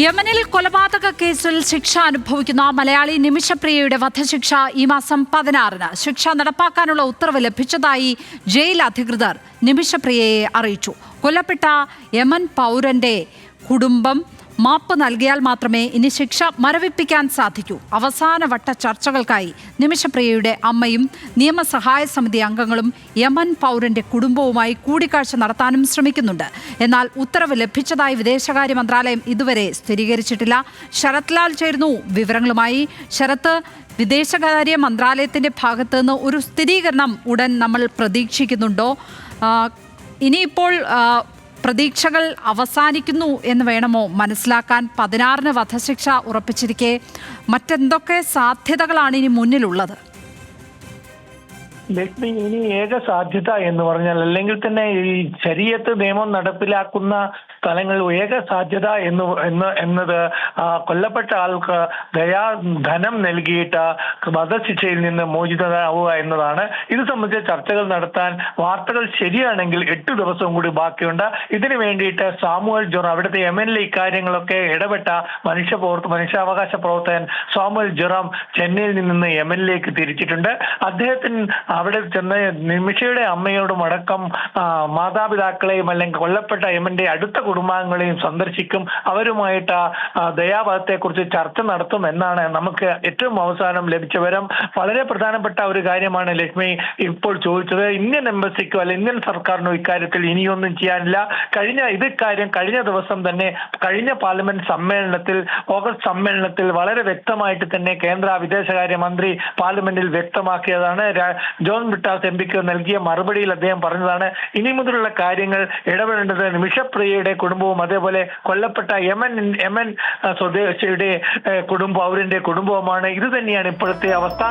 യമനിൽ കൊലപാതക കേസിൽ ശിക്ഷ അനുഭവിക്കുന്ന മലയാളി നിമിഷപ്രിയയുടെ വധശിക്ഷ ഈ മാസം 16-ന് ശിക്ഷ നടപ്പാക്കാനുള്ള ഉത്തരവ് ലഭിച്ചതായി ജയിൽ അധികൃതർ നിമിഷപ്രിയയെ അറിയിച്ചു. കൊല്ലപ്പെട്ട യമൻ പൗരന്റെ കുടുംബം മാപ്പ് നൽകിയാൽ മാത്രമേ ഇനി ശിക്ഷ മരവിപ്പിക്കാൻ സാധിക്കൂ. അവസാനവട്ട ചർച്ചകൾക്കായി നിമിഷപ്രിയയുടെ അമ്മയും നിയമസഹായ സമിതി അംഗങ്ങളും യമൻ പൗരന്റെ കുടുംബവുമായി കൂടിക്കാഴ്ച നടത്താനും ശ്രമിക്കുന്നുണ്ട്. എന്നാൽ ഉത്തരവ് ലഭിച്ചതായി വിദേശകാര്യ മന്ത്രാലയം ഇതുവരെ സ്ഥിരീകരിച്ചിട്ടില്ല. ശരത് ലാൽ ചേരുന്നു വിവരങ്ങളുമായി. ശരത്ത്, വിദേശകാര്യ മന്ത്രാലയത്തിന്റെ ഭാഗത്ത് നിന്ന് ഒരു സ്ഥിരീകരണം ഉടൻ നമ്മൾ പ്രതീക്ഷിക്കുന്നുണ്ടോ? ഇനിയിപ്പോൾ പ്രതീക്ഷകൾ അവസാനിക്കുന്നു എന്ന് വേണമോ മനസ്സിലാക്കാൻ? 16-ന് വധശിക്ഷ ഉറപ്പിച്ചിരിക്കെ മറ്റെന്തൊക്കെ സാധ്യതകളാണ് ഇനി മുന്നിലുള്ളത്? ലക്ഷ്മി, ഇനി ഏക സാധ്യത എന്ന് പറഞ്ഞാൽ, അല്ലെങ്കിൽ തന്നെ ഈ ശരീഅത്ത് നിയമം നടപ്പിലാക്കുന്ന സ്ഥലങ്ങളിൽ ഏക സാധ്യത എന്നത് കൊല്ലപ്പെട്ട ആൾക്ക് ധനം നൽകിയിട്ട് വധശിക്ഷയിൽ നിന്ന് മോചിതരാവുക എന്നതാണ്. ഇത് സംബന്ധിച്ച ചർച്ചകൾ നടത്താൻ വാർത്തകൾ ശരിയാണെങ്കിൽ 8 ദിവസവും കൂടി ബാക്കിയുണ്ട്. ഇതിനു വേണ്ടിയിട്ട് സാമുവൽ ജൊറ, അവിടുത്തെ യമനിലെ ഇക്കാര്യങ്ങളൊക്കെ ഇടപെട്ട മനുഷ്യാവകാശ പ്രവർത്തകൻ സാമുവൽ ജൊറാം ചെന്നൈയിൽ നിന്ന് യമനിലേക്ക് തിരിച്ചിട്ടുണ്ട്. അദ്ദേഹത്തിന് അവിടെ ചെന്ന് നിമിഷയുടെ അമ്മയോടും അടക്കം മാതാപിതാക്കളെയും അല്ലെങ്കിൽ കൊല്ലപ്പെട്ട യമന്റെ അടുത്ത കുടുംബാംഗങ്ങളെയും സന്ദർശിക്കും. അവരുമായിട്ട് ദയാവധത്തെക്കുറിച്ച് ചർച്ച നടത്തും എന്നാണ് നമുക്ക് ഏറ്റവും അവസാനം ലഭിച്ച വിവരം. വളരെ പ്രധാനപ്പെട്ട ഒരു കാര്യമാണ് ലക്ഷ്മി ഇപ്പോൾ ചോദിച്ചത്. ഇന്ത്യൻ എംബസിക്കോ അല്ലെ ഇന്ത്യൻ സർക്കാരിനോ ഇക്കാര്യത്തിൽ ഇനിയൊന്നും ചെയ്യാനില്ല. കഴിഞ്ഞ ദിവസം തന്നെ കഴിഞ്ഞ പാർലമെന്റ് സമ്മേളനത്തിൽ, ഓഗസ്റ്റ് സമ്മേളനത്തിൽ വളരെ വ്യക്തമായിട്ട് തന്നെ കേന്ദ്ര വിദേശകാര്യ മന്ത്രി പാർലമെന്റിൽ വ്യക്തമാക്കിയതാണ്. ജോൺ ബ്രിട്ടാസ് എംപിക്ക് നൽകിയ മറുപടിയിൽ അദ്ദേഹം പറഞ്ഞതാണ്, ഇനി മുതലുള്ള കാര്യങ്ങൾ ഇടപെടേണ്ടത് നിമിഷപ്രിയയുടെ കുടുംബവും അതേപോലെ കൊല്ലപ്പെട്ട യമൻ സ്വദേശിയുടെ പൗരന്റെ കുടുംബവുമാണ്. ഇത് തന്നെയാണ് ഇപ്പോഴത്തെ അവസ്ഥ.